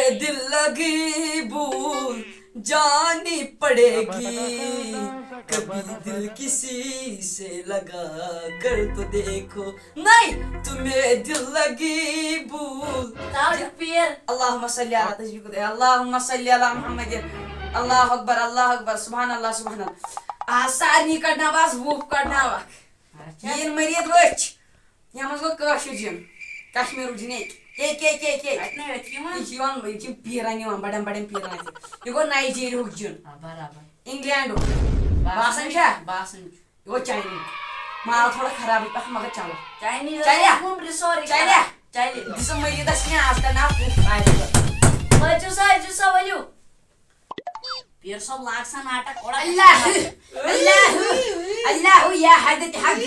तुम्हें दिल लगी भूल जानी पड़ेगी कभी दिल किसी से लगा कर तो देखो नहीं तुम्हें दिल लगी भूल ज़ानन पीर अल्लाहुम्मा सल्ली अला तशबीह अल्लाहुम्मा सल्ली अला मुहम्मद अल्लाहु अकबर सुभान अल्लाह आज सारनी कड़ना बस वो कड़ना यीन मरीद वच यमस गो कशुर जिन कश्मीर जिन के पीरन बड़न बड़न पीरन यह गो नाइजीरिया जिन इंग्लैंड बासन यह गो चाइना माल थोड़ा खराब मगर चलो दिस मरीदस आज का नाम वलियो पीर सब लागसा नाटक ओड़ा अल्लाह या हदत हक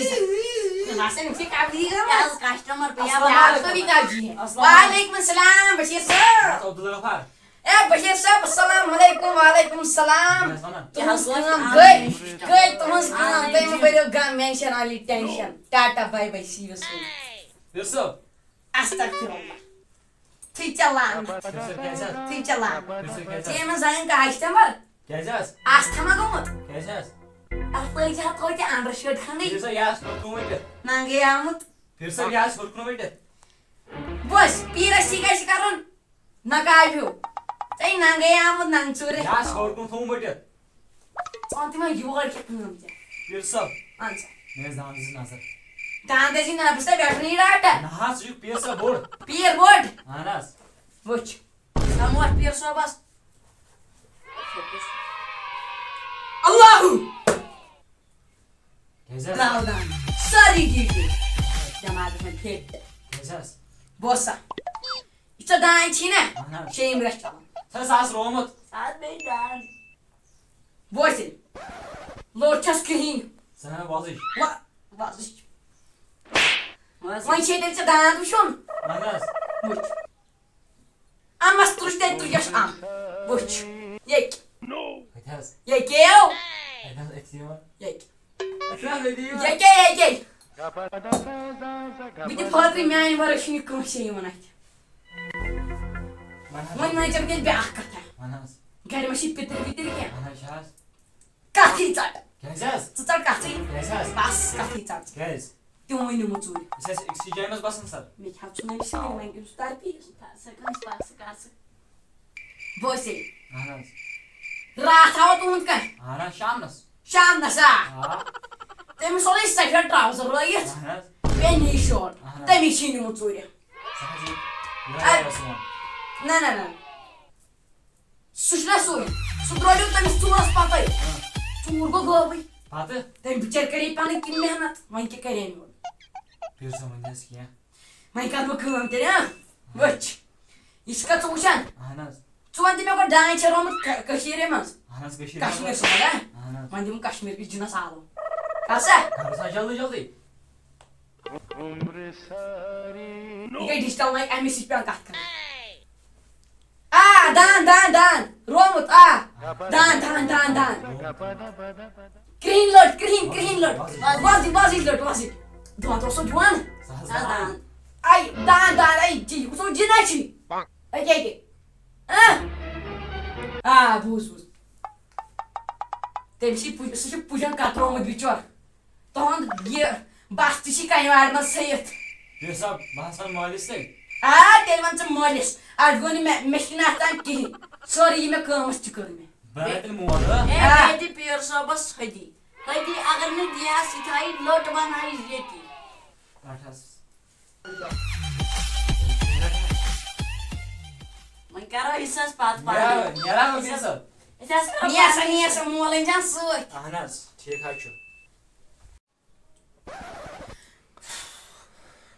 नासन से का दीगा कस्टमर पे आप तो भी काजी है वालेकुम सलाम बशीर सर ए बशीर साहब अस्सलाम वालेकुम सलाम गई तुमस काम पे में बड़ो गम मेंशन वाली tension tata bye bye see you soon पीर साहब अस्तगफिरुल्लाह ठीक चला ये में जाइन का कस्टमर कैजास आस्थमा गोमत कैजास अफले जा तो के अंडर शर्ट खंदी पीर साहब यास कोमेट नांगे आमुत पीर साहब यास कोमेट बस पीर सी कैसे करन नकाव्यो तै नांगे आमुत नंचुरे यास कोमेट अंतिम योर के नमते पीर साहब आंसर मैं जानस नजर दांदे जी ना बस बैठनी राटा नहास यु पीर साहब बोर्ड पीर बोर्ड आनास वच समोर पीर सब बस अल्लाहु कैजास लाउदान सारी डीजे जमात में फेट कैजास बोसा इतना दाई छी ना शेम रेस्टोरेंट सर सास रोमत साथ में डांस बोसे लोचस कहीं सना वाजिश वाजिश वही छेदल से दान दुशुन आनास वच अमस तुष्टे तुयश आम वच येक कैजास येकेओ कैजास एक्सियो येक अच्छा वीडियो येके बिति फादरी म्यान वरशनी कोसे वनात वही मैं जब के ब्याह करता आनास घर में सी पितर क्या आनास काथी चाट कैजास चाट काथी कैजास बस काथी चाट कैज त्यो मैंने मुचुरी इसे एक्सचेंज बसन सर मैं क्या सुनाई से मैं के स्टार पीस पास बोसे आनास रात आओ तुम का आनास शाम नसा हां तेम सोले सफेद ट्राउजर लगित आनास पेनी शॉर्ट तेमी छीनी मुचुरी साजी ना सुशना सोई सुद्रोलियो तेम चूरस पाते चूर गो गोबई पाते तेम बिचार करी पाने की मेहनत वहीं के करे नहीं पीर साहब मंदिस किया मैं कर मकम तेरे वच इसका चूशन आनास चुवन दिमे को डाई चरोमत कशीरे मस आनास कश्मीर से है आनास मैं दिम कश्मीर की जिना सालो कैसा करसा जल्दी ये डिजिटल माइक एमएससी पे काट कर दान रोमत दान क्रीन लोट वाजी लोट दुआ तो सो जुआन सास आई दान आई जी सो जिना छी ओके बूज तेमसी पूजन कतरोमत बिचोर तहन ये बस्ती छी कहीं वार में सहित पीर साहब भाषण मालिस से तेल वन से मालिस आज गोनी मैं ना तान की सॉरी मैं कामस च कर में बैठल मोर ए बेटी पीर सब बस हदी अगर ने दिया सिखाई लोट बनाई जेती आठास मैं करो हिस्सा पात यारा हो गया सर निया मोलन जान सो आनास ठीक है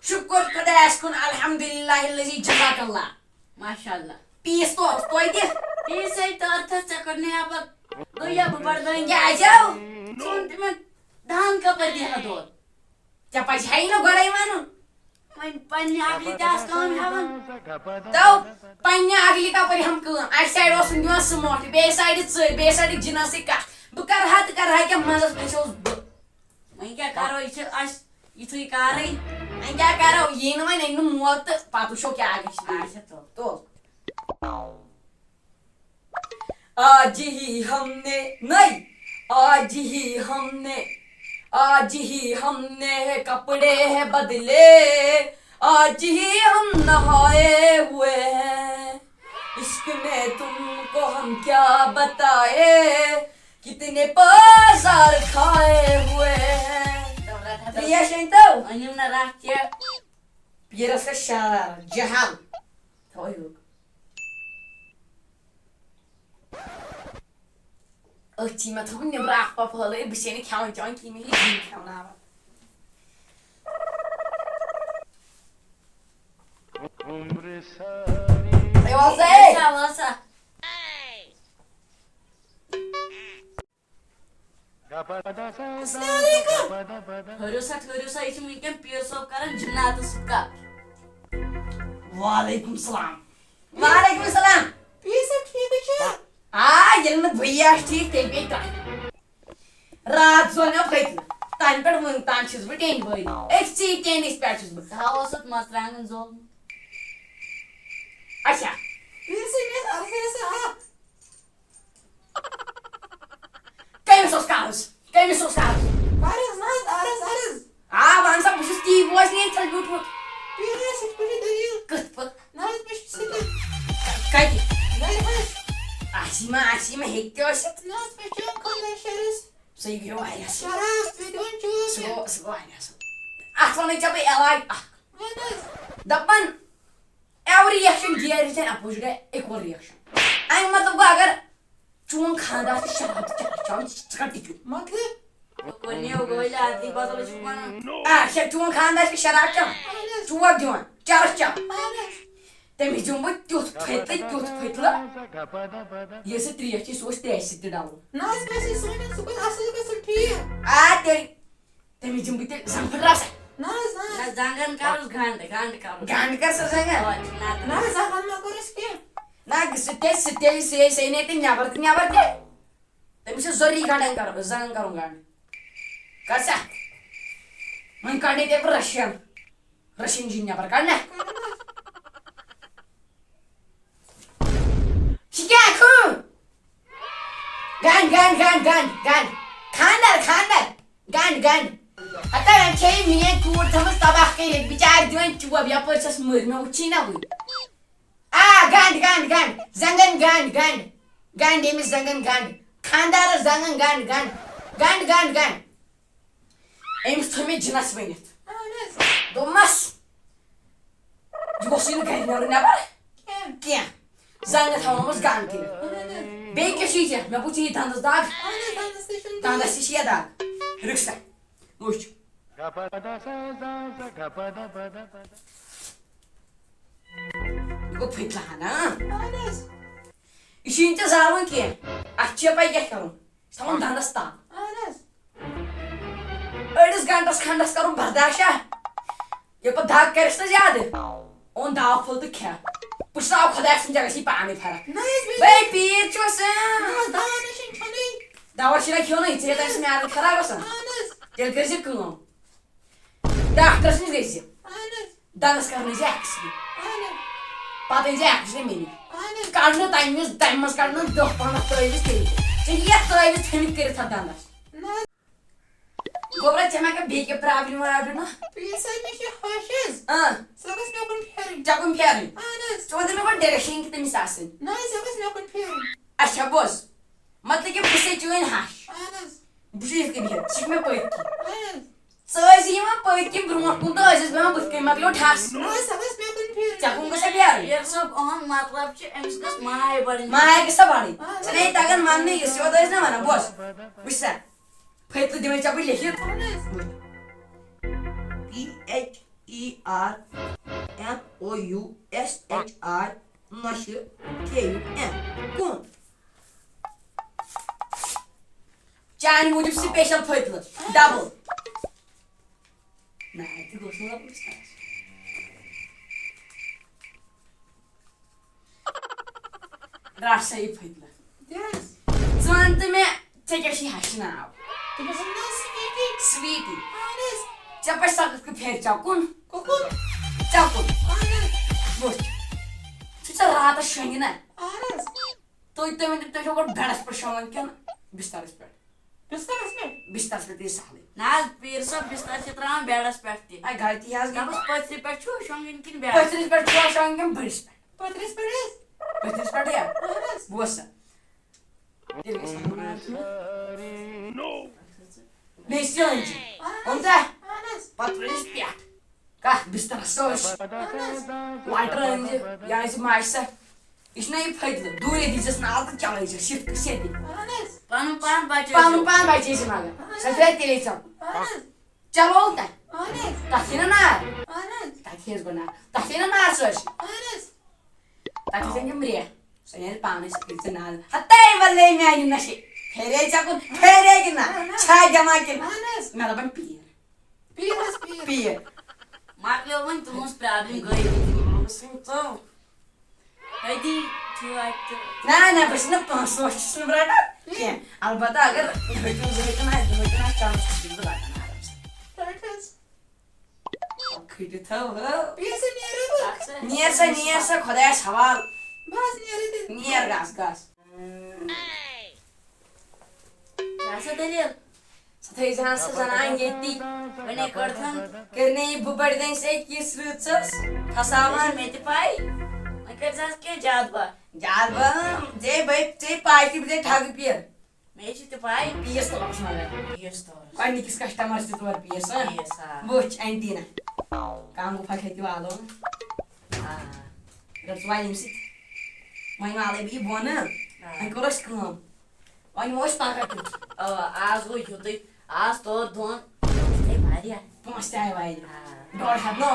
शुक्र खुदास कुन अल्हम्दुलिल्लाह लजी जज़ाकल्लाह माशाअल्लाह पीस तो दे पीस है तो अर्थ चकरने अब दुया बढ़ देंगे आ जाओ सुन में धान का पर दिया दो क्या पछाई न गड़ाई मानो मैं पन्ने अगली दास काम हवन तो पन्ने अगली का पर हम काम आई साइड ओस दिवा स्मोट बे साइड जिना से का बकर हाथ कर है के मजा पेशोस मैं क्या करो इसे कारे मैं क्या करो ये न मैं इन मुआत पातुशो क्या आगे अच्छा तो आज ही हमने नहीं आज ही हमने कपड़े हैं बदले, आज ही हम नहाए हुए हैं। इश्क में तुमको हम क्या बताए, कितने बाजार खाए हुए हैं। प्रिया शंतो Anim na rakya. पीरस का शार जहाल थोड़ी लोग अच्छी मत हम निब्रा आपा फले बिसेने खाऊं जाऊं कि मैं ही खाऊं ना Wasa wasa. Hörüsa için mümkün piyoso karan cinnatı sıkka. वालेकुम सलाम वालेकुम सलाम पीस ठीक है येल न भैया ठीक तेल पे रात सोने फैत तान पर वन तान छिस बट टेन बय एक सी टेनिस पैट छिस बट Havasat masrangan zol. अच्छा पीस ने अरे से आ कई सोस कास अरे नाइस अरे वन सा बुस टी बॉस ने चल गुट पीस पे दरियो कत पत नाइस पे सिक कई नाइस आसीमा हेक्ते ओस नाइस पे जो कॉल शेयर्स सही गयो आया शराब पे डोंट यू सो आया सो आसवाने जब एलाई नाइस दपन एवरी रिएक्शन गियर is an opposite equal reaction आई मतलब अगर चून खानदार से शराब चाम चकटी मतलब Kone o goyle adi badal şumana. चून खानदार से शराब चाम चूवा दिवान चार चाम अरे तमी जुम्बो त्युत फैतला ये से त्रियची सोच त्रेसी ते डालो नाइस पे सोने सुपर असली पे ठीक तेरी तमी जुम्बो ते संफरास nice Na zangan karus gande karus. गांड कर सजेगा Oh cinnatı. नाइस हम ना करिस के ना से ने ते न्याबर ते तमी से जरी गांड करो जंग करूं गांड कैसा मन काढणे ते रशियन जिन्या पर काढना शिकाखू गांड खानदार आता छे मिया कूर थमस तबाह के बिचार दिवन चुवा या परचस मरना उची ना हुई गांड जंगन गांड एमिस जंगन गांड खानदार जंगन गांड एमिस थमे जिनस बनित नाइस दोमस जुगोसिन गाइनर नबर क्या जंग थावमस गांड के बे के चीज है मैं पूछी दांदस दाग दांदस शिया दाग रुकसा उच Go fit lahana. Nice İşin te zarun ki. Açça pay geçerim. Tamam danasta. Nice Ödüz gandas kandas karım bardaşa. Yapı dağ karıştı zadı. On dağ fıldı ki. Pışrav kadaysın jagasi paani phara. Nice Bey pir çosun. दानिशन छनी Davaşına ki onu içeri dersin adı khara gosan. Nice Gel kırıcı kılım. Dağıtırsınız gezi. Nice Dandas karını jaksi. Nice Patın jaksi meni. Nice Karnı taymız karnı dök bana töyüz değil. Çünkü ya töyüz temik kere tadanlar. Nice Gobra çemek bir ke problem var na. पीस में के हशेस सबस में अपन फेरिंग Jagun piyarin. Nice Çoğunda ne var direction ki temiz asın. Nice सबस में अपन फेरिंग Aşağı boz. Matlı ki pise çuğun haş. Nice Bu şey ki bir. Çıkma payık ki. Nice Sözüyüm payık ki brumar kunda aziz ben bu kıymak lo tas. Nice सबस में अपन फेरिंग Jagun kasa piyarin. Yersob on matlab ki emiskas mahay badin. Maya kasa bari. Çene tagan manne yesiyor da izne bana boz. Bu şey. Fayetli demek çabuk lehir. Nice PHERMOUSHI naşı KUM. Kun. Çani mucub special fayetli. Double. Nerede dostum da bu ister. Raşayı fayetli. Yes Zıvantı me tekeşi haşına av. तो बस nice sweetie Sweetie. Nice Çapaş sakıt ki fer çakun. कोकुन Çakun. Nice Boş. Tuta rahat şengine. Nice تُہۍ ؤنِو تُہۍ چھِو گۄڈٕ بٮ۪ڈَس پٮ۪ٹھ شۄنٛگان کِنہٕ بِسترَس پٮ۪ٹھ Biscuits me. بِسترَس پٮ۪ٹھ یہِ سہلٕے نہ حظ پیٖر صٲب بِستر چھِ تراوان بیڈس پٮ۪ٹھ تہِ اے غلطی حظ گٔے دَپُس پٔتھرِ پٮ۪ٹھ چھُ شۄنٛگٕنۍ کِنہٕ بیڈس پٔتھرِس پٮ۪ٹھ چھُوا شۄنٛگان کِنہٕ بٔڈِس پٮ۪ٹھ Patrice Perez. پٔتھرِس پٮ۪ٹھٕے یا Honest. بوز سا تیٚلہِ گژھِ بیٚیہِ سِلنٛجہِ اوٚنتا Honest. پتہٕ پٮ۪ٹھ کَتھ بِسترَس سۭتۍ لایٹر أنزِ یا أنزِ ماجہِ سَتھ یہِ چھُنہ یہِ پھٔتلہٕ دوٗرے دیٖزٮ۪س نال تہٕ چلٲیزٮ۪س سیٚدِ سیٚدِ Honest. پَنُن پان بَچٲیِو پَنُن پان بچٲیزِ مگر سۄ درٛاے تیٚلے ژَل Honest. چلو تہ Honest. تَتھ یی نہ نار Honest. تَتھ ییٖس بہٕ نار تَتھ یی نہ نار سٲرسٕے Honest. تَتھ یی یِم ریٚہہ سۄ نیرِ پانے سۄ کٔرۍ ژٕ نار ہَتے وَلے میانہِ نشے پھیرے ژےٚ کُن پھیرے کِنہٕ نہ چھا دٮ۪ماغ کِنہٕ Honest. مےٚ دَپان پیٖر Peerless peer. پیٖر مۄکلیو وۄنۍ تُہٕنٛز پرٛابلِم گٔے أتی چھُ اَتہِ نہ نہ بہٕ چھُس نہٕ پونٛسہٕ وونٛسہٕ چھُس نہٕ بہٕ رَٹان کینٛہہ البتہ اگر ہیٚٹِو زٕ ہیٚٹِن آسہِ دٕ ہیٚٹِن آسہِ چانس چھُس بہٕ رَٹان آرام سان Patrice. کھٔٹِتھ تھَو who Peace in your نیر سا خۄدایَس حوال Bas near it. نیر گژھ گژھ کیٛاہ سا دٔلیٖل ژٕ تھٲیزِہَن سُہ زنان ییٚتی وَنے کٔڑتھن کٔرنہِ یہِ بہٕ بٔڑدٔنۍ سۭتۍ یِژھ رٕژٕس پھساوان مےٚ تہِ پاے وۄنۍ کٔرۍزِہَس کینٛہہ زیادٕ بہہ زیادٕ ژےٚ پاے تہِ بہٕ ٹھگہٕ پیٖر مےٚ چھِ تہِ پاے پیٖس تُلَس مگر پیٖس تورس گۄڈنِکِس کسٹمرس تہِ تور پیٖس پیٖس آ وٕچھ اینٹیٖنا کانٛگوٗ پھَکھ تہِ والو اگر ژٕ وَنہِ أمِس سۭتۍ وۄنۍ والَے بہٕ یہِ بۄنہٕ وۄنۍ کوٚر اَسہِ کٲم وۄنۍ نِمو أسۍ پگاہ تہِ آز گوٚو یُتُے آز توٚر دۄن گٔے واریاہ پونٛسہٕ تہِ آیہِ واریاہ ڈۄڈ ہَتھ نو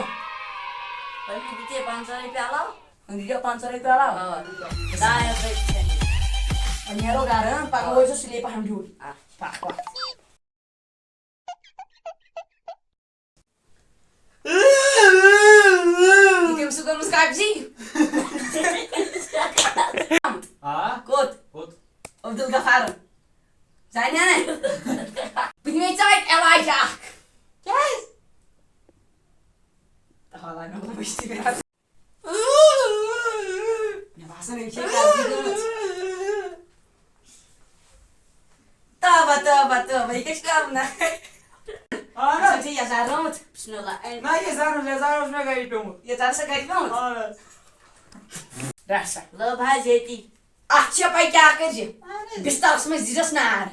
وۄنۍ مےٚ دِتے 50 رۄپیہِ علاوٕ وۄنۍ دیٖزیو 500 رۄپیہِ علاوٕ 200 رۄپیہِ چھِ وۄنۍ نیرو گرٕ پگاہ وٲتۍزیو سُلے پَہَم ڈیوٗٹی پَکھ پَکھ یہِ کٔمِس گٔمٕژ قبضی کوٚت عبدالغفارن زانہِ ہا بہٕ دِمے ژےٚ وۄنۍ علاج اکھ Yes. حالانٛکہِ مےٚ بہٕ چھِ کران مےٚ باسان أمِس چھے قبضی گٔمٕژ تابا یہِ کیٛاہ چھِ کَرُن نہ ژےٚ چھے یَزار رومُت بسم اللہ نہ یہِ زانُن مےٚ گَرِ پیوٚمُت یہِ ژَر سا گرِ پیوٚمُت رَٹ سا لٔب حظ ییٚتی اَتھ چھےٚ پَے کیٛاہ کٔرزِ Honest. بِسترَس منٛز دیٖزٮ۪س نار